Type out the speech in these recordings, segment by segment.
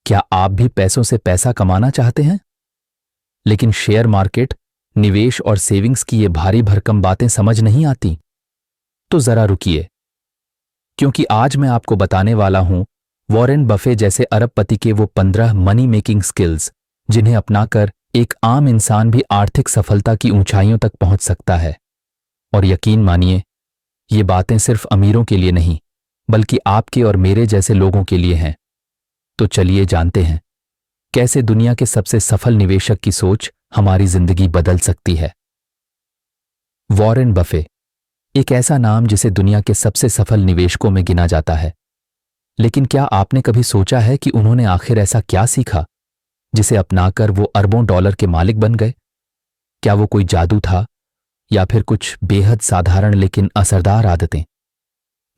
क्या आप भी पैसों से पैसा कमाना चाहते हैं, लेकिन शेयर मार्केट, निवेश और सेविंग्स की ये भारी भरकम बातें समझ नहीं आती? तो जरा रुकिए, क्योंकि आज मैं आपको बताने वाला हूं वॉरेन बफे जैसे अरबपति के वो 15 मनी मेकिंग स्किल्स जिन्हें अपनाकर एक आम इंसान भी आर्थिक सफलता की ऊंचाइयों तक पहुंच सकता है। और यकीन मानिए, ये बातें सिर्फ अमीरों के लिए नहीं, बल्कि आपके और मेरे जैसे लोगों के लिए हैं। तो चलिए जानते हैं कैसे दुनिया के सबसे सफल निवेशक की सोच हमारी जिंदगी बदल सकती है। वॉरेन बफे, एक ऐसा नाम जिसे दुनिया के सबसे सफल निवेशकों में गिना जाता है। लेकिन क्या आपने कभी सोचा है कि उन्होंने आखिर ऐसा क्या सीखा जिसे अपनाकर वो अरबों डॉलर के मालिक बन गए? क्या वो कोई जादू था या फिर कुछ बेहद साधारण लेकिन असरदार आदतें?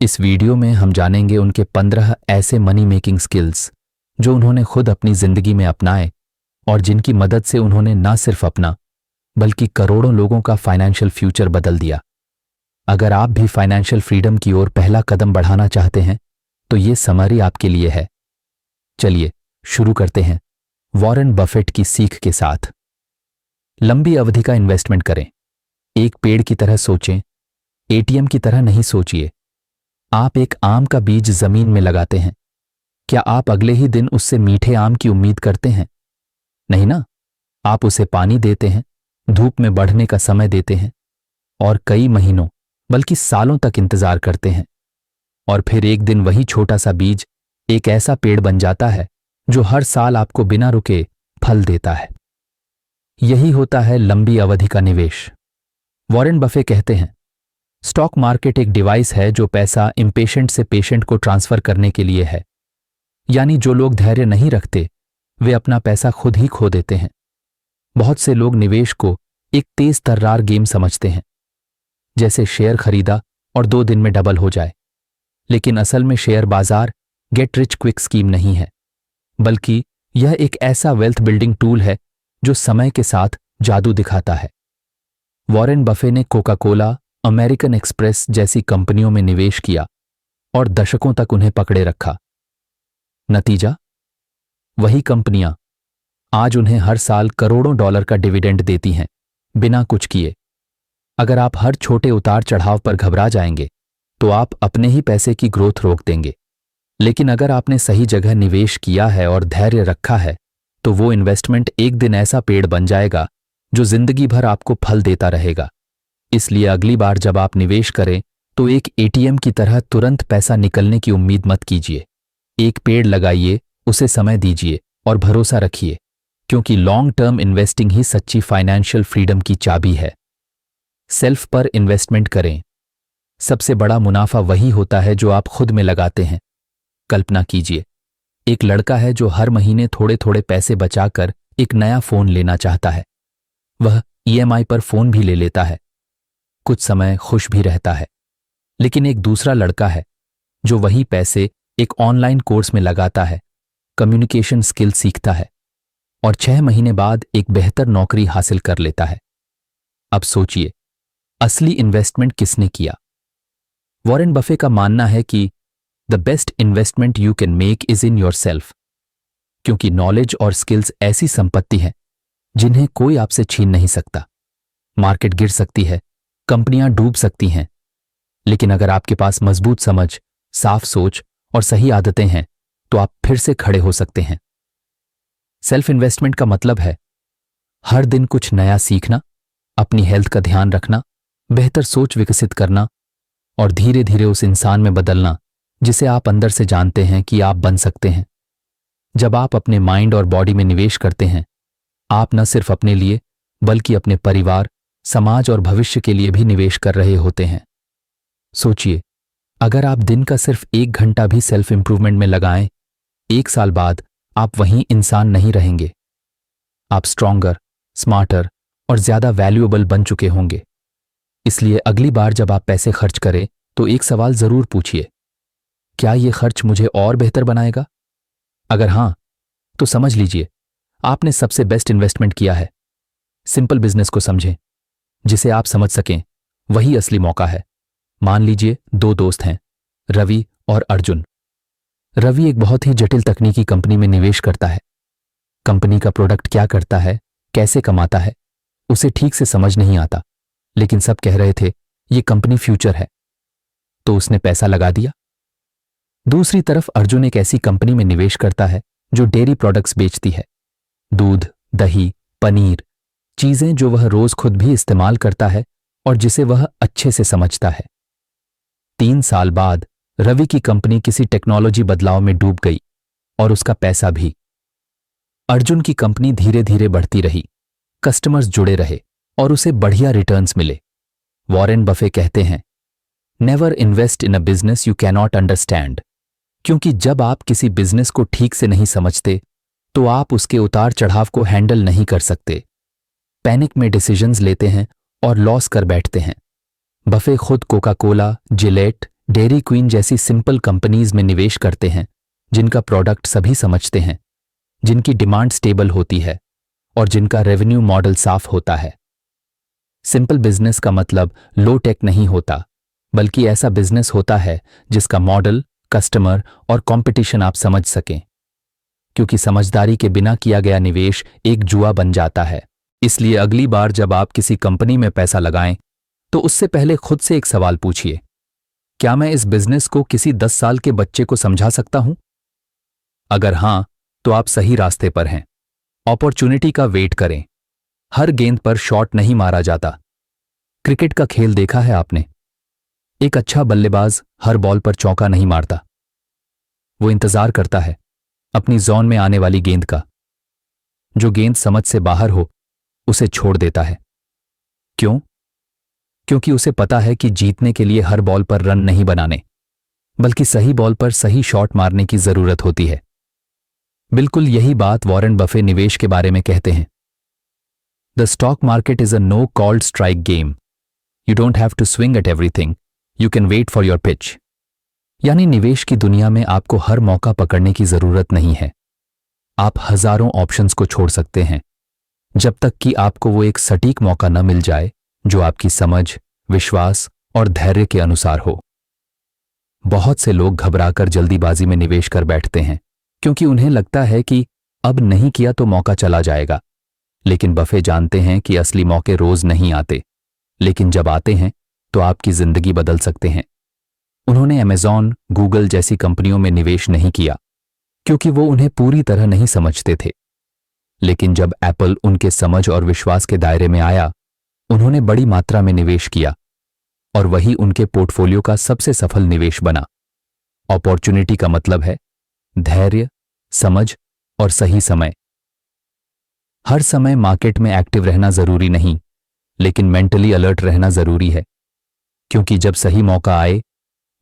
इस वीडियो में हम जानेंगे उनके 15 ऐसे मनी मेकिंग स्किल्स जो उन्होंने खुद अपनी जिंदगी में अपनाए और जिनकी मदद से उन्होंने न सिर्फ अपना बल्कि करोड़ों लोगों का फाइनेंशियल फ्यूचर बदल दिया। अगर आप भी फाइनेंशियल फ्रीडम की ओर पहला कदम बढ़ाना चाहते हैं तो ये समरी आपके लिए है। चलिए शुरू करते हैं वॉरेन बफेट की सीख के साथ। लंबी अवधि का इन्वेस्टमेंट करें। एक पेड़ की तरह सोचें, एटीएम की तरह नहीं सोचिए। आप एक आम का बीज जमीन में लगाते हैं। क्या आप अगले ही दिन उससे मीठे आम की उम्मीद करते हैं? नहीं ना। आप उसे पानी देते हैं, धूप में बढ़ने का समय देते हैं और कई महीनों बल्कि सालों तक इंतजार करते हैं। और फिर एक दिन वही छोटा सा बीज एक ऐसा पेड़ बन जाता है जो हर साल आपको बिना रुके फल देता है। यही होता है लंबी अवधि का निवेश। वॉरेन बफे कहते हैं, स्टॉक मार्केट एक डिवाइस है जो पैसा इम्पेशेंट से पेशेंट को ट्रांसफर करने के लिए है। यानी जो लोग धैर्य नहीं रखते वे अपना पैसा खुद ही खो देते हैं। बहुत से लोग निवेश को एक तेज तर्रार गेम समझते हैं, जैसे शेयर खरीदा और 2 दिन में डबल हो जाए। लेकिन असल में शेयर बाजार गेट रिच क्विक स्कीम नहीं है, बल्कि यह एक ऐसा वेल्थ बिल्डिंग टूल है जो समय के साथ जादू दिखाता है। वॉरेन बफे ने कोका कोला, अमेरिकन एक्सप्रेस जैसी कंपनियों में निवेश किया और दशकों तक उन्हें पकड़े रखा। नतीजा, वही कंपनियां आज उन्हें हर साल करोड़ों डॉलर का डिविडेंड देती हैं, बिना कुछ किए। अगर आप हर छोटे उतार चढ़ाव पर घबरा जाएंगे तो आप अपने ही पैसे की ग्रोथ रोक देंगे। लेकिन अगर आपने सही जगह निवेश किया है और धैर्य रखा है तो वो इन्वेस्टमेंट एक दिन ऐसा पेड़ बन जाएगा जो जिंदगी भर आपको फल देता रहेगा। इसलिए अगली बार जब आप निवेश करें तो एक एटीएम की तरह तुरंत पैसा निकलने की उम्मीद मत कीजिए। एक पेड़ लगाइए, उसे समय दीजिए और भरोसा रखिए, क्योंकि लॉन्ग टर्म इन्वेस्टिंग ही सच्ची फाइनेंशियल फ्रीडम की चाबी है। सेल्फ पर इन्वेस्टमेंट करें। सबसे बड़ा मुनाफा वही होता है जो आप खुद में लगाते हैं। कल्पना कीजिए, एक लड़का है जो हर महीने थोड़े थोड़े पैसे बचाकर एक नया फोन लेना चाहता है। वह ईएमआई पर फोन भी ले लेता है, कुछ समय खुश भी रहता है। लेकिन एक दूसरा लड़का है जो वही पैसे एक ऑनलाइन कोर्स में लगाता है, कम्युनिकेशन स्किल सीखता है और 6 महीने बाद एक बेहतर नौकरी हासिल कर लेता है। अब सोचिए, असली इन्वेस्टमेंट किसने किया? वॉरेन बफे का मानना है कि the best investment you can make is in your self, क्योंकि नॉलेज और स्किल्स ऐसी संपत्ति हैं जिन्हें कोई आपसे छीन नहीं सकता। मार्केट गिर सकती है, कंपनियां डूब सकती हैं, लेकिन अगर आपके पास मजबूत समझ, साफ सोच और सही आदतें हैं तो आप फिर से खड़े हो सकते हैं। सेल्फ इन्वेस्टमेंट का मतलब है हर दिन कुछ नया सीखना, अपनी हेल्थ का ध्यान रखना, बेहतर सोच विकसित करना और धीरे धीरे उस इंसान में बदलना जिसे आप अंदर से जानते हैं कि आप बन सकते हैं। जब आप अपने माइंड और बॉडी में निवेश करते हैं, आप न सिर्फ अपने लिए बल्कि अपने परिवार, समाज और भविष्य के लिए भी निवेश कर रहे होते हैं। सोचिए, अगर आप दिन का सिर्फ 1 घंटा भी सेल्फ इंप्रूवमेंट में लगाएं, 1 साल बाद आप वही इंसान नहीं रहेंगे। आप स्ट्रॉन्गर, स्मार्टर और ज्यादा वैल्यूएबल बन चुके होंगे। इसलिए अगली बार जब आप पैसे खर्च करें तो एक सवाल जरूर पूछिए, क्या यह खर्च मुझे और बेहतर बनाएगा? अगर हां, तो समझ लीजिए आपने सबसे बेस्ट इन्वेस्टमेंट किया है। सिंपल बिजनेस को समझें, जिसे आप समझ सकें, वही असली मौका है। मान लीजिए 2 दोस्त हैं, रवि और अर्जुन। रवि एक बहुत ही जटिल तकनीकी कंपनी में निवेश करता है। कंपनी का प्रोडक्ट क्या करता है, कैसे कमाता है, उसे ठीक से समझ नहीं आता, लेकिन सब कह रहे थे ये कंपनी फ्यूचर है, तो उसने पैसा लगा दिया। दूसरी तरफ अर्जुन एक ऐसी कंपनी में निवेश करता है जो डेयरी प्रोडक्ट्स बेचती है, दूध, दही, पनीर, चीजें जो वह रोज खुद भी इस्तेमाल करता है और जिसे वह अच्छे से समझता है। 3 साल बाद रवि की कंपनी किसी टेक्नोलॉजी बदलाव में डूब गई और उसका पैसा भी। अर्जुन की कंपनी धीरे धीरे बढ़ती रही, कस्टमर्स जुड़े रहे और उसे बढ़िया रिटर्न्स मिले। वॉरेन बफे कहते हैं, never invest in a business you cannot understand, क्योंकि जब आप किसी बिजनेस को ठीक से नहीं समझते तो आप उसके उतार चढ़ाव को हैंडल नहीं कर सकते। पैनिक में डिसीजंस लेते हैं और लॉस कर बैठते हैं। बफे खुद Coca Cola, Gillette, dairy queen जैसी सिंपल कंपनीज में निवेश करते हैं जिनका प्रोडक्ट सभी समझते हैं, जिनकी डिमांड स्टेबल होती है और जिनका रेवेन्यू मॉडल साफ होता है। सिंपल बिजनेस का मतलब लो टेक नहीं होता, बल्कि ऐसा बिजनेस होता है जिसका मॉडल, कस्टमर और कंपटीशन आप समझ सकें, क्योंकि समझदारी के बिना किया गया निवेश एक जुआ बन जाता है। इसलिए अगली बार जब आप किसी कंपनी में पैसा लगाएं तो उससे पहले खुद से एक सवाल पूछिए, क्या मैं इस बिजनेस को किसी 10 साल के बच्चे को समझा सकता हूं? अगर हां, तो आप सही रास्ते पर हैं। अपॉर्चुनिटी का वेट करें। हर गेंद पर शॉट नहीं मारा जाता। क्रिकेट का खेल देखा है आपने? एक अच्छा बल्लेबाज हर बॉल पर चौका नहीं मारता। वो इंतजार करता है अपनी जोन में आने वाली गेंद का। जो गेंद समझ से बाहर हो उसे छोड़ देता है। क्यों? क्योंकि उसे पता है कि जीतने के लिए हर बॉल पर रन नहीं बनाने, बल्कि सही बॉल पर सही शॉट मारने की जरूरत होती है। बिल्कुल यही बात वॉरेन बफे निवेश के बारे में कहते हैं। The stock market is a no called strike game. You don't have to swing at everything, you can wait for your pitch. यानी निवेश की दुनिया में आपको हर मौका पकड़ने की जरूरत नहीं है। आप हजारों ऑप्शंस को छोड़ सकते हैं जब तक कि आपको वो एक सटीक मौका न मिल जाए जो आपकी समझ, विश्वास और धैर्य के अनुसार हो। बहुत से लोग घबराकर जल्दीबाजी में निवेश कर बैठते हैं क्योंकि उन्हें लगता है कि अब नहीं किया तो मौका चला जाएगा। लेकिन बफे जानते हैं कि असली मौके रोज नहीं आते, लेकिन जब आते हैं तो आपकी जिंदगी बदल सकते हैं। उन्होंने अमेज़न, गूगल जैसी कंपनियों में निवेश नहीं किया क्योंकि वो उन्हें पूरी तरह नहीं समझते थे। लेकिन जब एप्पल उनके समझ और विश्वास के दायरे में आया, उन्होंने बड़ी मात्रा में निवेश किया और वही उनके पोर्टफोलियो का सबसे सफल निवेश बना। अपॉर्चुनिटी का मतलब है धैर्य, समझ और सही समय। हर समय मार्केट में एक्टिव रहना जरूरी नहीं, लेकिन मेंटली अलर्ट रहना जरूरी है, क्योंकि जब सही मौका आए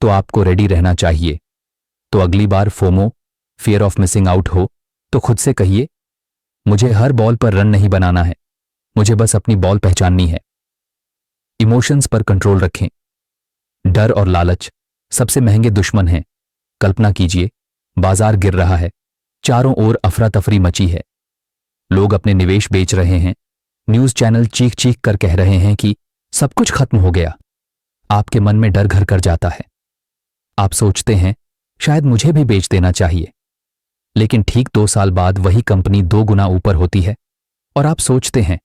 तो आपको रेडी रहना चाहिए। तो अगली बार FOMO, fear of missing out हो तो खुद से कहिए, मुझे हर बॉल पर रन नहीं बनाना है, मुझे बस अपनी बॉल पहचाननी है। इमोशंस पर कंट्रोल रखें। डर और लालच सबसे महंगे दुश्मन हैं। कल्पना कीजिए, बाजार गिर रहा है, चारों ओर अफरा तफरी मची है, लोग अपने निवेश बेच रहे हैं, न्यूज चैनल चीख चीख कर कह रहे हैं कि सब कुछ खत्म हो गया। आपके मन में डर घर कर जाता है। आप सोचते हैं शायद मुझे भी बेच देना चाहिए, लेकिन ठीक 2 साल बाद वही कंपनी 2 गुना ऊपर होती है और आप सोचते हैं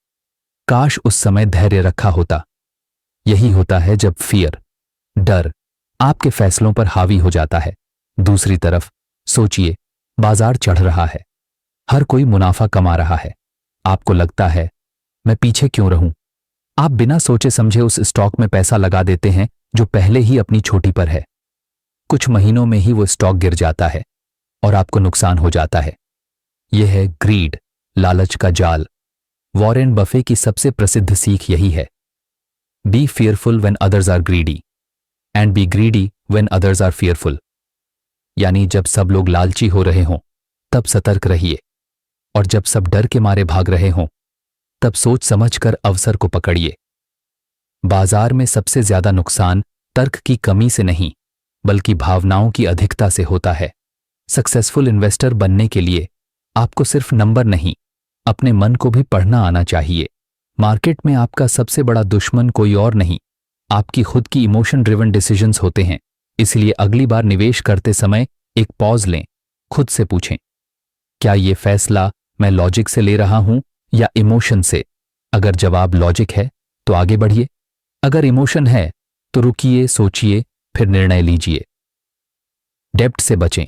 काश उस समय धैर्य रखा होता। यही होता है जब फियर, डर आपके फैसलों पर हावी हो जाता है। दूसरी तरफ सोचिए, बाजार चढ़ रहा है, हर कोई मुनाफा कमा रहा है, आपको लगता है मैं पीछे क्यों रहूं? आप बिना सोचे समझे उस स्टॉक में पैसा लगा देते हैं जो पहले ही अपनी छोटी पर है। कुछ महीनों में ही वो स्टॉक गिर जाता है और आपको नुकसान हो जाता है। यह है ग्रीड, लालच का जाल। वॉरेन बफे की सबसे प्रसिद्ध सीख यही है, be fearful when others are greedy and be greedy when others are fearful. यानी जब सब लोग लालची हो रहे हों तब सतर्क रहिए, और जब सब डर के मारे भाग रहे हों तब सोच समझकर अवसर को पकड़िए। बाजार में सबसे ज्यादा नुकसान तर्क की कमी से नहीं, बल्कि भावनाओं की अधिकता से होता है। सक्सेसफुल इन्वेस्टर बनने के लिए आपको सिर्फ नंबर नहीं, अपने मन को भी पढ़ना आना चाहिए। मार्केट में आपका सबसे बड़ा दुश्मन कोई और नहीं, आपकी खुद की इमोशन ड्रिवन डिसीजंस होते हैं। इसलिए अगली बार निवेश करते समय एक पॉज लें, खुद से पूछें, क्या ये फैसला मैं लॉजिक से ले रहा हूं या इमोशन से? अगर जवाब लॉजिक है तो आगे बढ़िए, अगर इमोशन है तो रुकिए, सोचिए, फिर निर्णय लीजिए। डेब्ट से बचें।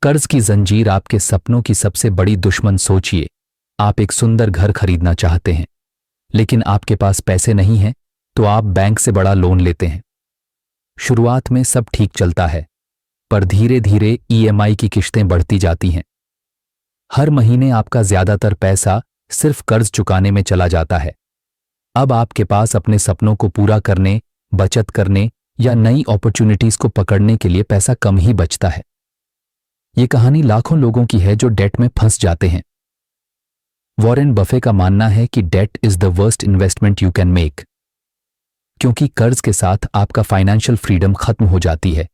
कर्ज की जंजीर आपके सपनों की सबसे बड़ी दुश्मन। सोचिए, आप एक सुंदर घर खरीदना चाहते हैं, लेकिन आपके पास पैसे नहीं हैं, तो आप बैंक से बड़ा लोन लेते हैं। शुरुआत में सब ठीक चलता है, पर धीरे धीरे ईएमआई की किश्तें बढ़ती जाती हैं। हर महीने आपका ज्यादातर पैसा सिर्फ कर्ज चुकाने में चला जाता है। अब आपके पास अपने सपनों को पूरा करने, बचत करने या नई अपॉर्चुनिटीज को पकड़ने के लिए पैसा कम ही बचता है। यह कहानी लाखों लोगों की है जो डेट में फंस जाते हैं। वॉरेन बफे का मानना है कि debt is the worst investment you can make, क्योंकि कर्ज के साथ आपका फाइनेंशियल फ्रीडम खत्म हो जाती है।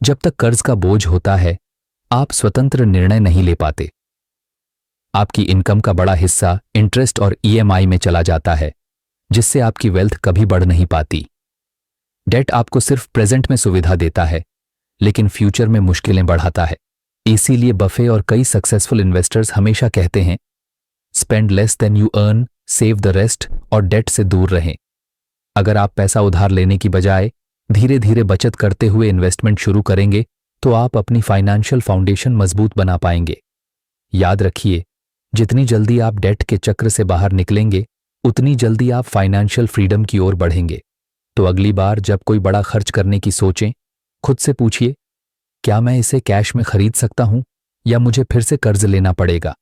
जब तक कर्ज का बोझ होता है, आप स्वतंत्र निर्णय नहीं ले पाते। आपकी इनकम का बड़ा हिस्सा इंटरेस्ट और ईएमआई में चला जाता है, जिससे आपकी वेल्थ कभी बढ़ नहीं पाती। डेट आपको सिर्फ प्रेजेंट में सुविधा देता है, लेकिन फ्यूचर में मुश्किलें बढ़ाता है। इसीलिए बफे और कई सक्सेसफुल इन्वेस्टर्स हमेशा कहते हैं, spend less than you earn, save the rest, और डेट से दूर रहें। अगर आप पैसा उधार लेने की बजाय धीरे धीरे बचत करते हुए इन्वेस्टमेंट शुरू करेंगे, तो आप अपनी फाइनेंशियल फाउंडेशन मजबूत बना पाएंगे। याद रखिए, जितनी जल्दी आप डेट के चक्र से बाहर निकलेंगे, उतनी जल्दी आप फाइनेंशियल फ्रीडम की ओर बढ़ेंगे। तो अगली बार जब कोई बड़ा खर्च करने की सोचें, खुद से पूछिए, क्या मैं इसे कैश में खरीद सकता हूं या मुझे फिर से कर्ज लेना पड़ेगा?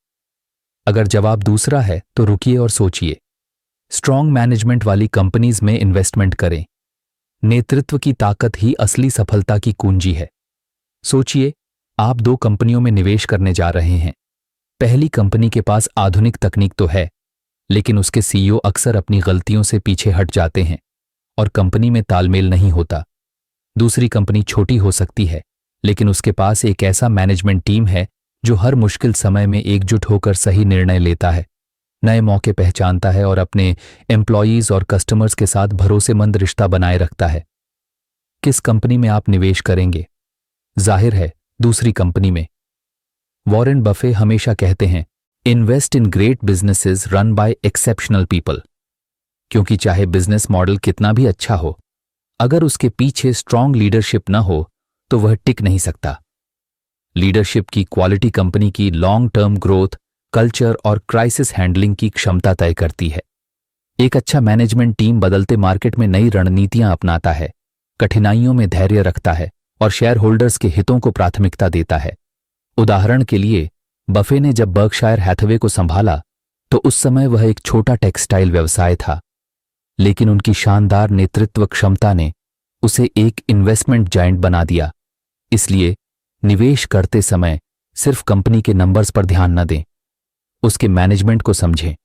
अगर जवाब दूसरा है तो रुकिए और सोचिए। स्ट्रॉन्ग मैनेजमेंट वाली कंपनीज में इन्वेस्टमेंट करें। नेतृत्व की ताकत ही असली सफलता की कुंजी है। सोचिए, आप 2 कंपनियों में निवेश करने जा रहे हैं। पहली कंपनी के पास आधुनिक तकनीक तो है, लेकिन उसके सीईओ अक्सर अपनी गलतियों से पीछे हट जाते हैं और कंपनी में तालमेल नहीं होता। दूसरी कंपनी छोटी हो सकती है, लेकिन उसके पास एक ऐसा मैनेजमेंट टीम है जो हर मुश्किल समय में एकजुट होकर सही निर्णय लेता है, नए मौके पहचानता है और अपने एम्प्लॉयीज और कस्टमर्स के साथ भरोसेमंद रिश्ता बनाए रखता है। किस कंपनी में आप निवेश करेंगे? जाहिर है, दूसरी कंपनी में। वॉरेन बफे हमेशा कहते हैं, invest in great businesses run by exceptional people, क्योंकि चाहे बिजनेस मॉडल कितना भी अच्छा हो, अगर उसके पीछे स्ट्रांग लीडरशिप न हो तो वह टिक नहीं सकता। लीडरशिप की क्वालिटी कंपनी की लॉन्ग टर्म ग्रोथ, कल्चर और क्राइसिस हैंडलिंग की क्षमता तय करती है। एक अच्छा मैनेजमेंट टीम बदलते मार्केट में नई रणनीतियां अपनाता है, कठिनाइयों में धैर्य रखता है और शेयर होल्डर्स के हितों को प्राथमिकता देता है। उदाहरण के लिए, बफे ने जब बर्कशायर हैथवे को संभाला तो उस समय वह एक छोटा टेक्सटाइल व्यवसाय था, लेकिन उनकी शानदार नेतृत्व क्षमता ने उसे एक इन्वेस्टमेंट जायंट बना दिया। इसलिए निवेश करते समय सिर्फ कंपनी के नंबर्स पर ध्यान न दें, उसके मैनेजमेंट को समझें।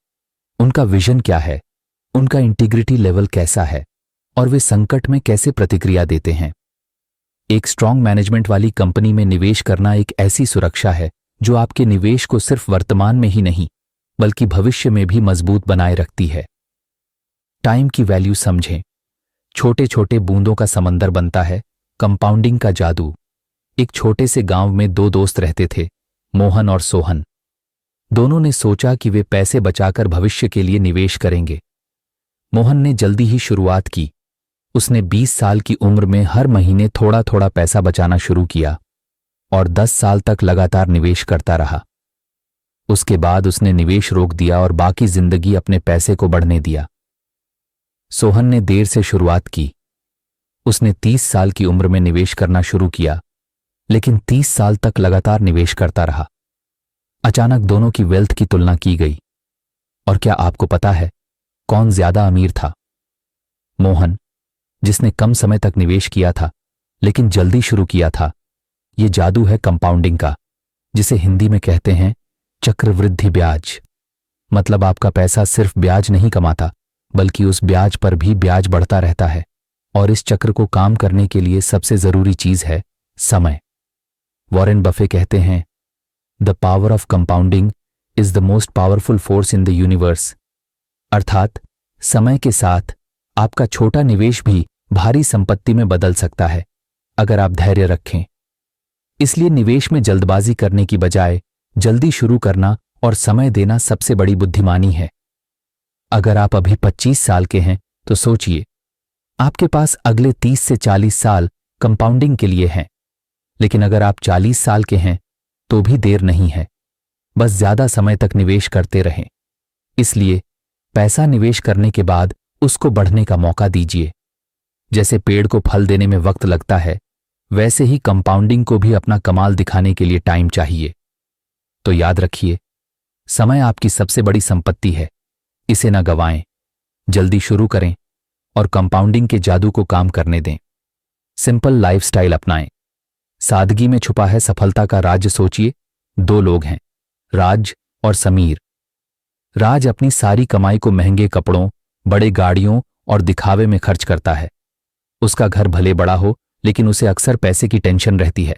उनका विजन क्या है, उनका इंटीग्रिटी लेवल कैसा है और वे संकट में कैसे प्रतिक्रिया देते हैं। एक स्ट्रांग मैनेजमेंट वाली कंपनी में निवेश करना एक ऐसी सुरक्षा है जो आपके निवेश को सिर्फ वर्तमान में ही नहीं, बल्कि भविष्य में भी मजबूत बनाए रखती है। टाइम की वैल्यू समझें। छोटे छोटे बूंदों का समंदर बनता है, कंपाउंडिंग का जादू। एक छोटे से गांव में 2 दोस्त रहते थे, मोहन और सोहन। दोनों ने सोचा कि वे पैसे बचाकर भविष्य के लिए निवेश करेंगे। मोहन ने जल्दी ही शुरुआत की। उसने 20 साल की उम्र में हर महीने थोड़ा थोड़ा पैसा बचाना शुरू किया और 10 साल तक लगातार निवेश करता रहा। उसके बाद उसने निवेश रोक दिया और बाकी जिंदगी अपने पैसे को बढ़ने दिया। सोहन ने देर से शुरुआत की। उसने 30 साल की उम्र में निवेश करना शुरू किया, लेकिन 30 साल तक लगातार निवेश करता रहा। अचानक दोनों की वेल्थ की तुलना की गई, और क्या आपको पता है कौन ज्यादा अमीर था? मोहन, जिसने कम समय तक निवेश किया था लेकिन जल्दी शुरू किया था। यह जादू है कंपाउंडिंग का, जिसे हिंदी में कहते हैं चक्रवृद्धि ब्याज। मतलब आपका पैसा सिर्फ ब्याज नहीं कमाता, बल्कि उस ब्याज पर भी ब्याज बढ़ता रहता है। और इस चक्र को काम करने के लिए सबसे जरूरी चीज है समय। वॉरेन बफे कहते हैं, the power of compounding is the most powerful force in the universe. अर्थात समय के साथ आपका छोटा निवेश भी भारी संपत्ति में बदल सकता है, अगर आप धैर्य रखें। इसलिए निवेश में जल्दबाजी करने की बजाय जल्दी शुरू करना और समय देना सबसे बड़ी बुद्धिमानी है। अगर आप अभी 25 साल के हैं तो सोचिए, आपके पास अगले 30 से 40 साल कंपाउंडिंग के लिए हैं। लेकिन अगर आप 40 साल के हैं तो भी देर नहीं है, बस ज्यादा समय तक निवेश करते रहें। इसलिए पैसा निवेश करने के बाद उसको बढ़ने का मौका दीजिए। जैसे पेड़ को फल देने में वक्त लगता है, वैसे ही कंपाउंडिंग को भी अपना कमाल दिखाने के लिए टाइम चाहिए। तो याद रखिए, समय आपकी सबसे बड़ी संपत्ति है, इसे न गवाएं। जल्दी शुरू करें और कंपाउंडिंग के जादू को काम करने दें। सिंपल लाइफस्टाइल अपनाएं। सादगी में छुपा है सफलता का राज। सोचिए, 2 लोग हैं, राज और समीर। राज अपनी सारी कमाई को महंगे कपड़ों, बड़े गाड़ियों और दिखावे में खर्च करता है। उसका घर भले बड़ा हो, लेकिन उसे अक्सर पैसे की टेंशन रहती है।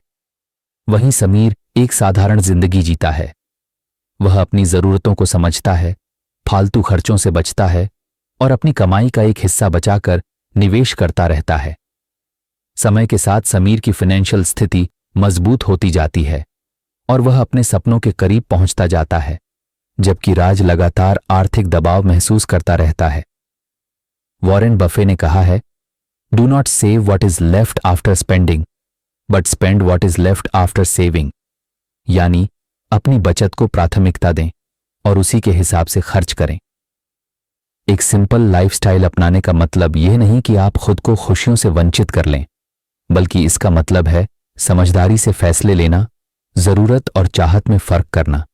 वहीं समीर एक साधारण जिंदगी जीता है। वह अपनी जरूरतों को समझता है, फालतू खर्चों से बचता है और अपनी कमाई का एक हिस्सा बचाकर निवेश करता रहता है। समय के साथ समीर की फाइनेंशियल स्थिति मजबूत होती जाती है और वह अपने सपनों के करीब पहुंचता जाता है, जबकि राज लगातार आर्थिक दबाव महसूस करता रहता है। वॉरेन बफे ने कहा है, do not save what is left after spending, but spend what is left after saving. यानी अपनी बचत को प्राथमिकता दें और उसी के हिसाब से खर्च करें। एक सिंपल लाइफस्टाइल अपनाने का मतलब यह नहीं कि आप खुद को खुशियों से वंचित कर लें, बल्कि इसका मतलब है समझदारी से फैसले लेना, जरूरत और चाहत में फर्क करना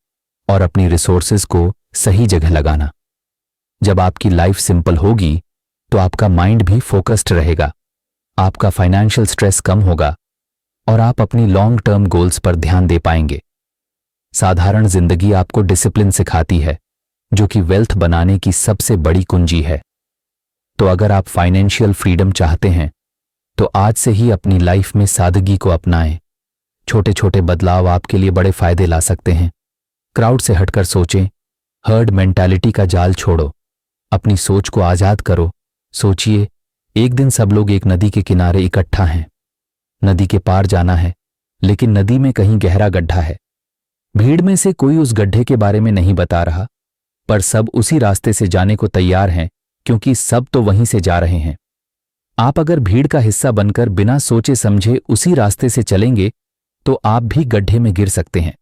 और अपनी रिसोर्सेज को सही जगह लगाना। जब आपकी लाइफ सिंपल होगी तो आपका माइंड भी फोकस्ड रहेगा, आपका फाइनेंशियल स्ट्रेस कम होगा और आप अपनी लॉन्ग टर्म गोल्स पर ध्यान दे पाएंगे। साधारण जिंदगी आपको डिसिप्लिन सिखाती है, जो कि वेल्थ बनाने की सबसे बड़ी कुंजी है। तो अगर आप फाइनेंशियल फ्रीडम चाहते हैं तो आज से ही अपनी लाइफ में सादगी को अपनाएं। छोटे छोटे बदलाव आपके लिए बड़े फायदे ला सकते हैं। क्राउड से हटकर सोचें, हर्ड मेंटालिटी का जाल छोड़ो, अपनी सोच को आजाद करो। सोचिए, एक दिन सब लोग एक नदी के किनारे इकट्ठा हैं। नदी के पार जाना है, लेकिन नदी में कहीं गहरा गड्ढा है। भीड़ में से कोई उस गड्ढे के बारे में नहीं बता रहा, पर सब उसी रास्ते से जाने को तैयार हैं, क्योंकि सब तो वहीं से जा रहे हैं। आप अगर भीड़ का हिस्सा बनकर बिना सोचे समझे उसी रास्ते से चलेंगे तो आप भी गड्ढे में गिर सकते हैं।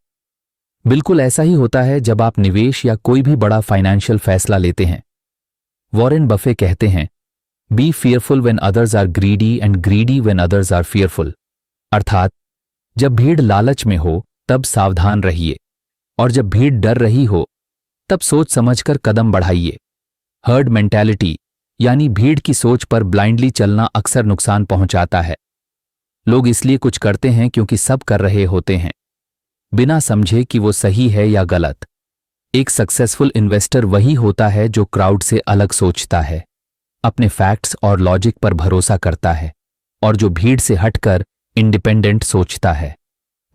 बिल्कुल ऐसा ही होता है जब आप निवेश या कोई भी बड़ा फाइनेंशियल फैसला लेते हैं। वॉरेन बफे कहते हैं, be fearful when others are greedy and greedy when others are fearful. अर्थात जब भीड़ लालच में हो तब सावधान रहिए, और जब भीड़ डर रही हो तब सोच समझकर कदम बढ़ाइए। हर्ड मेंटालिटी यानी भीड़ की सोच पर ब्लाइंडली चलना अक्सर नुकसान पहुंचाता है। लोग इसलिए कुछ करते हैं क्योंकि सब कर रहे होते हैं, बिना समझे कि वो सही है या गलत। एक सक्सेसफुल इन्वेस्टर वही होता है जो क्राउड से अलग सोचता है, अपने फैक्ट्स और लॉजिक पर भरोसा करता है, और जो भीड़ से हटकर इंडिपेंडेंट सोचता है।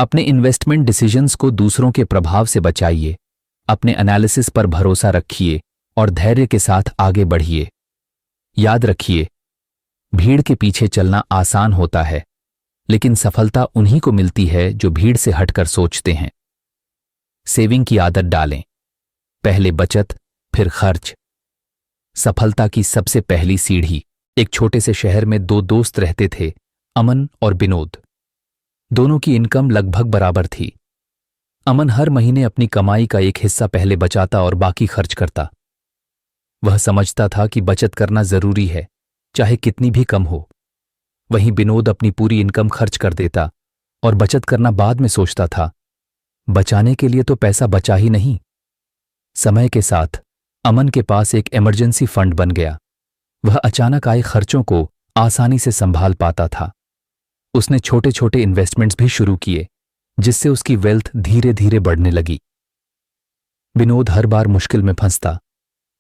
अपने इन्वेस्टमेंट डिसीजंस को दूसरों के प्रभाव से बचाइए, अपने एनालिसिस पर भरोसा रखिए और धैर्य के साथ आगे बढ़िए। याद रखिए, भीड़ के पीछे चलना आसान होता है, लेकिन सफलता उन्हीं को मिलती है जो भीड़ से हटकर सोचते हैं। सेविंग की आदत डालें, पहले बचत फिर खर्च। सफलता की सबसे पहली सीढ़ी। एक छोटे से शहर में 2 दोस्त रहते थे, अमन और विनोद। दोनों की इनकम लगभग बराबर थी। अमन हर महीने अपनी कमाई का एक हिस्सा पहले बचाता और बाकी खर्च करता। वह समझता था कि बचत करना जरूरी है, चाहे कितनी भी कम हो। वहीं विनोद अपनी पूरी इनकम खर्च कर देता और बचत करना बाद में सोचता था। बचाने के लिए तो पैसा बचा ही नहीं। समय के साथ अमन के पास एक इमरजेंसी फंड बन गया। वह अचानक आए खर्चों को आसानी से संभाल पाता था। उसने छोटे छोटे इन्वेस्टमेंट्स भी शुरू किए, जिससे उसकी वेल्थ धीरे धीरे बढ़ने लगी। विनोद हर बार मुश्किल में फंसता,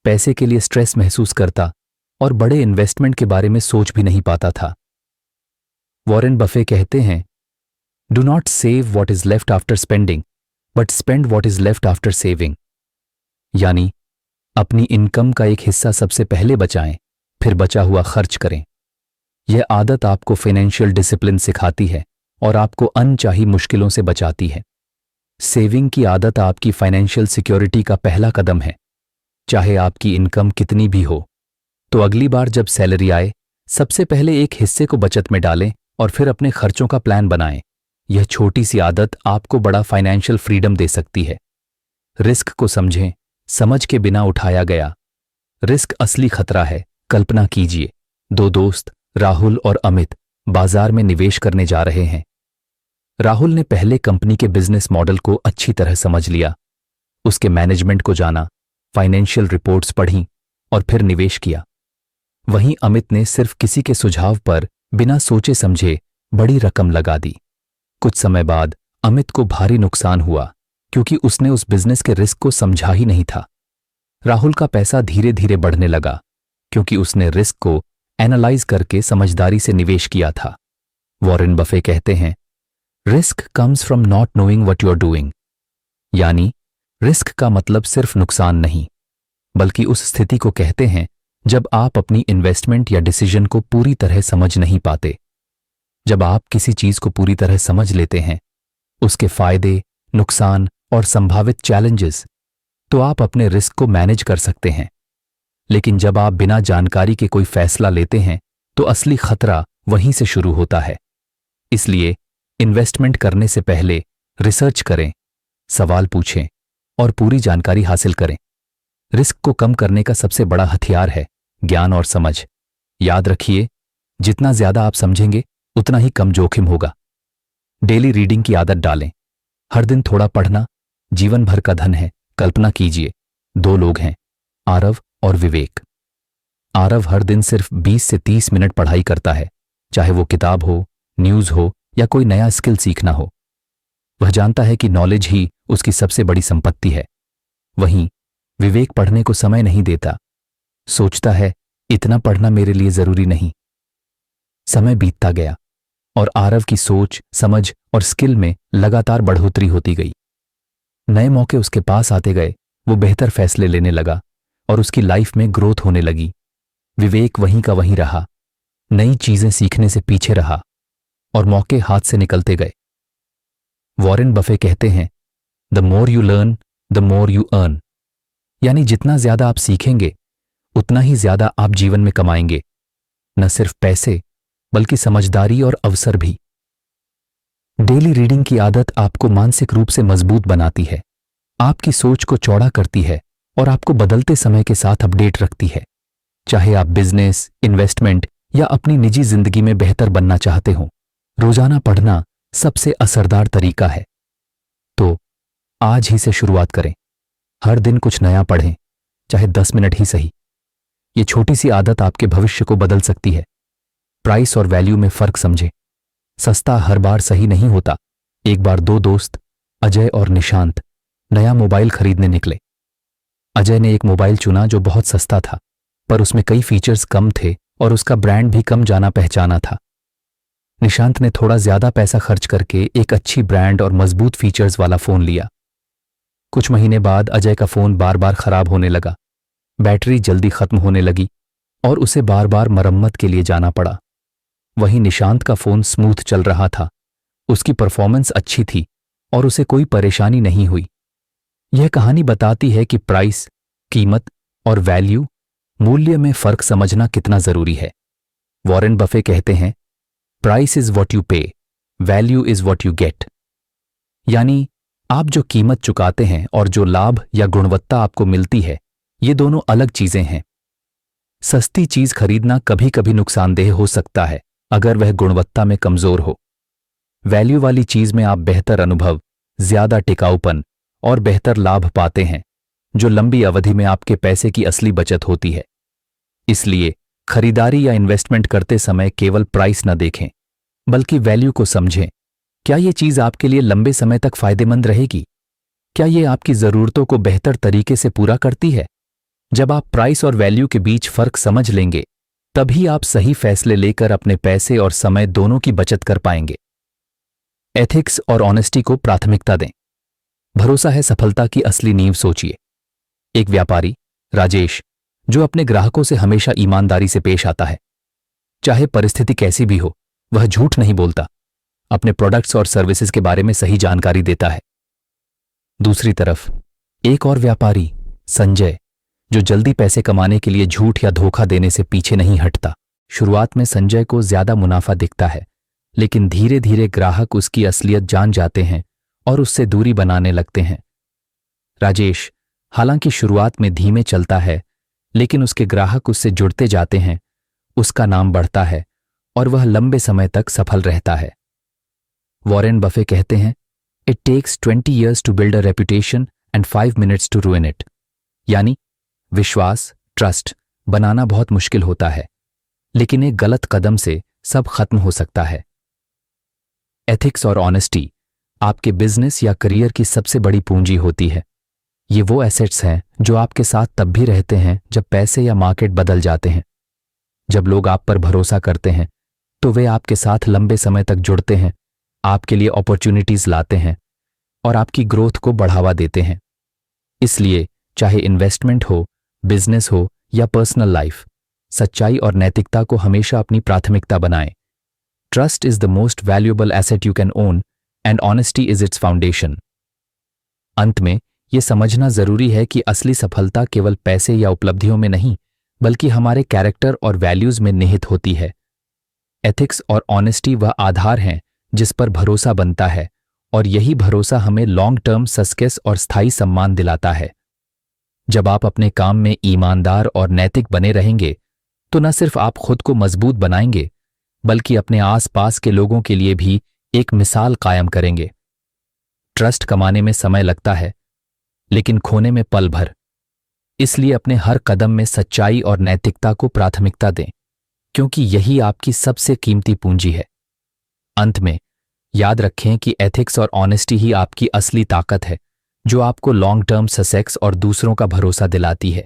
पैसे के लिए स्ट्रेस महसूस करता और बड़े इन्वेस्टमेंट के बारे में सोच भी नहीं पाता था। वॉरेन बफे कहते हैं, do not save what is left after spending, but spend what is left after saving. यानी अपनी इनकम का एक हिस्सा सबसे पहले बचाएं, फिर बचा हुआ खर्च करें। यह आदत आपको फाइनेंशियल डिसिप्लिन सिखाती है और आपको अनचाही मुश्किलों से बचाती है। सेविंग की आदत आपकी फाइनेंशियल सिक्योरिटी का पहला कदम है। चाहे आपकी इनकम कितनी भी हो, तो अगली बार जब सैलरी आए, सबसे पहले एक हिस्से को बचत में डालें और फिर अपने खर्चों का प्लान बनाएं। यह छोटी सी आदत आपको बड़ा फाइनेंशियल फ्रीडम दे सकती है। रिस्क को समझें, समझ के बिना उठाया गया रिस्क असली खतरा है। कल्पना कीजिए, दो दोस्त राहुल और अमित बाजार में निवेश करने जा रहे हैं। राहुल ने पहले कंपनी के बिजनेस मॉडल को अच्छी तरह समझ लिया, उसके मैनेजमेंट को जाना, फाइनेंशियल रिपोर्ट्स पढ़ी और फिर निवेश किया। वहीं अमित ने सिर्फ किसी के सुझाव पर बिना सोचे समझे बड़ी रकम लगा दी। कुछ समय बाद अमित को भारी नुकसान हुआ क्योंकि उसने उस बिजनेस के रिस्क को समझा ही नहीं था। राहुल का पैसा धीरे धीरे बढ़ने लगा क्योंकि उसने रिस्क को एनालाइज करके समझदारी से निवेश किया था। वॉरेन बफे कहते हैं, risk comes from not knowing what you are doing. यानी रिस्क का मतलब सिर्फ नुकसान नहीं, बल्कि उस स्थिति को कहते हैं जब आप अपनी इन्वेस्टमेंट या डिसीजन को पूरी तरह समझ नहीं पाते। जब आप किसी चीज को पूरी तरह समझ लेते हैं, उसके फायदे, नुकसान और संभावित चैलेंजेस, तो आप अपने रिस्क को मैनेज कर सकते हैं। लेकिन जब आप बिना जानकारी के कोई फैसला लेते हैं, तो असली खतरा वहीं से शुरू होता है। इसलिए इन्वेस्टमेंट करने से पहले रिसर्च करें, सवाल पूछें और पूरी जानकारी हासिल करें। रिस्क को कम करने का सबसे बड़ा हथियार है ज्ञान और समझ। याद रखिए, जितना ज्यादा आप समझेंगे उतना ही कम जोखिम होगा। डेली रीडिंग की आदत डालें। हर दिन थोड़ा पढ़ना जीवन भर का धन है। कल्पना कीजिए, दो लोग हैं, आरव और विवेक। आरव हर दिन सिर्फ 20 से 30 मिनट पढ़ाई करता है, चाहे वो किताब हो, न्यूज हो या कोई नया स्किल सीखना हो। वह जानता है कि नॉलेज ही उसकी सबसे बड़ी संपत्ति है। वहीं विवेक पढ़ने को समय नहीं देता, सोचता है इतना पढ़ना मेरे लिए जरूरी नहीं। समय बीतता गया और आरव की सोच, समझ और स्किल में लगातार बढ़ोतरी होती गई। नए मौके उसके पास आते गए, वो बेहतर फैसले लेने लगा और उसकी लाइफ में ग्रोथ होने लगी। विवेक वहीं का वहीं रहा, नई चीजें सीखने से पीछे रहा और मौके हाथ से निकलते गए। वॉरेन बफे कहते हैं, the more you learn the more you earn. यानी जितना ज्यादा आप सीखेंगे उतना ही ज्यादा आप जीवन में कमाएंगे, न सिर्फ पैसे बल्कि समझदारी और अवसर भी। डेली रीडिंग की आदत आपको मानसिक रूप से मजबूत बनाती है, आपकी सोच को चौड़ा करती है और आपको बदलते समय के साथ अपडेट रखती है। चाहे आप बिजनेस, इन्वेस्टमेंट या अपनी निजी जिंदगी में बेहतर बनना चाहते हो, रोजाना पढ़ना सबसे असरदार तरीका है। तो आज ही से शुरुआत करें। हर दिन कुछ नया पढ़ें, चाहे 10 मिनट ही सही। ये छोटी सी आदत आपके भविष्य को बदल सकती है। प्राइस और वैल्यू में फर्क समझें। सस्ता हर बार सही नहीं होता। एक बार दो दोस्त अजय और निशांत नया मोबाइल खरीदने निकले। अजय ने एक मोबाइल चुना जो बहुत सस्ता था, पर उसमें कई फीचर्स कम थे और उसका ब्रांड भी कम जाना पहचाना था। निशांत ने थोड़ा ज्यादा पैसा खर्च करके एक अच्छी ब्रांड और मजबूत फीचर्स वाला फोन लिया। कुछ महीने बाद अजय का फोन बार बार खराब होने लगा, बैटरी जल्दी खत्म होने लगी और उसे बार बार मरम्मत के लिए जाना पड़ा। वहीं निशांत का फोन स्मूथ चल रहा था, उसकी परफॉर्मेंस अच्छी थी और उसे कोई परेशानी नहीं हुई। यह कहानी बताती है कि प्राइस, कीमत और वैल्यू, मूल्य में फर्क समझना कितना जरूरी है। वॉरेन बफे कहते हैं, प्राइस इज वॉट यू पे, value is what you get. यानी आप जो कीमत चुकाते हैं और जो लाभ या गुणवत्ता आपको मिलती है, ये दोनों अलग चीजें हैं। सस्ती चीज खरीदना कभी कभी नुकसानदेह हो सकता है अगर वह गुणवत्ता में कमजोर हो। वैल्यू वाली चीज में आप बेहतर अनुभव, ज्यादा टिकाऊपन और बेहतर लाभ पाते हैं, जो लंबी अवधि में आपके पैसे की असली बचत होती है। इसलिए खरीदारी या इन्वेस्टमेंट करते समय केवल प्राइस न देखें, बल्कि वैल्यू को समझें। क्या ये चीज आपके लिए लंबे समय तक फायदेमंद रहेगी? क्या ये आपकी जरूरतों को बेहतर तरीके से पूरा करती है? जब आप प्राइस और वैल्यू के बीच फर्क समझ लेंगे, तभी आप सही फैसले लेकर अपने पैसे और समय दोनों की बचत कर पाएंगे। एथिक्स और ऑनेस्टी को प्राथमिकता दें। भरोसा है सफलता की असली नींव। सोचिए, एक व्यापारी राजेश जो अपने ग्राहकों से हमेशा ईमानदारी से पेश आता है, चाहे परिस्थिति कैसी भी हो, वह झूठ नहीं बोलता, अपने प्रोडक्ट्स और सर्विसेज के बारे में सही जानकारी देता है। दूसरी तरफ एक और व्यापारी, संजय, जो जल्दी पैसे कमाने के लिए झूठ या धोखा देने से पीछे नहीं हटता। शुरुआत में संजय को ज्यादा मुनाफा दिखता है, लेकिन धीरे धीरे ग्राहक उसकी असलियत जान जाते हैं और उससे दूरी बनाने लगते हैं। राजेश हालांकि शुरुआत में धीमे चलता है, लेकिन उसके ग्राहक उससे जुड़ते जाते हैं, उसका नाम बढ़ता है और वह लंबे समय तक सफल रहता है। वॉरेन बफे कहते हैं, it takes 20 years to build a reputation and 5 minutes to ruin it। यानी विश्वास, ट्रस्ट बनाना बहुत मुश्किल होता है, लेकिन एक गलत कदम से सब खत्म हो सकता है। एथिक्स और ऑनेस्टी आपके बिजनेस या करियर की सबसे बड़ी पूंजी होती है। ये वो एसेट्स हैं जो आपके साथ तब भी रहते हैं जब पैसे या मार्केट बदल जाते हैं। जब लोग आप पर भरोसा करते हैं तो वे आपके साथ लंबे समय तक जुड़ते हैं, आपके लिए अपॉर्चुनिटीज लाते हैं और आपकी ग्रोथ को बढ़ावा देते हैं। इसलिए चाहे इन्वेस्टमेंट हो, बिजनेस हो या पर्सनल लाइफ, सच्चाई और नैतिकता को हमेशा अपनी प्राथमिकता बनाएं। Trust is the most valuable asset you can own and honesty is it's foundation. अंत में यह समझना जरूरी है कि असली सफलता केवल पैसे या उपलब्धियों में नहीं, बल्कि हमारे कैरेक्टर और वैल्यूज में निहित होती है। एथिक्स और ऑनेस्टी वह आधार हैं जिस पर भरोसा बनता है, और यही भरोसा हमें लॉन्ग टर्म सक्सेस और स्थायी सम्मान दिलाता है। जब आप अपने काम में ईमानदार और नैतिक बने रहेंगे तो न सिर्फ आप खुद को मजबूत बनाएंगे, बल्कि अपने आसपास के लोगों के लिए भी एक मिसाल कायम करेंगे। ट्रस्ट कमाने में समय लगता है, लेकिन खोने में पल भर। इसलिए अपने हर कदम में सच्चाई और नैतिकता को प्राथमिकता दें, क्योंकि यही आपकी सबसे कीमती पूंजी है। अंत में याद रखें कि एथिक्स और ऑनेस्टी ही आपकी असली ताकत है, जो आपको लॉन्ग टर्म सक्सेस और दूसरों का भरोसा दिलाती है।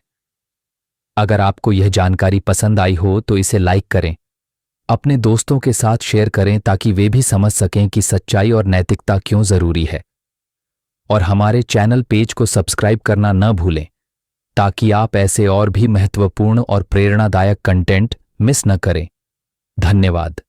अगर आपको यह जानकारी पसंद आई हो तो इसे लाइक करें, अपने दोस्तों के साथ शेयर करें ताकि वे भी समझ सकें कि सच्चाई और नैतिकता क्यों जरूरी है। और हमारे चैनल पेज को सब्सक्राइब करना न भूलें, ताकि आप ऐसे और भी महत्वपूर्ण और प्रेरणादायक कंटेंट मिस न करें। धन्यवाद।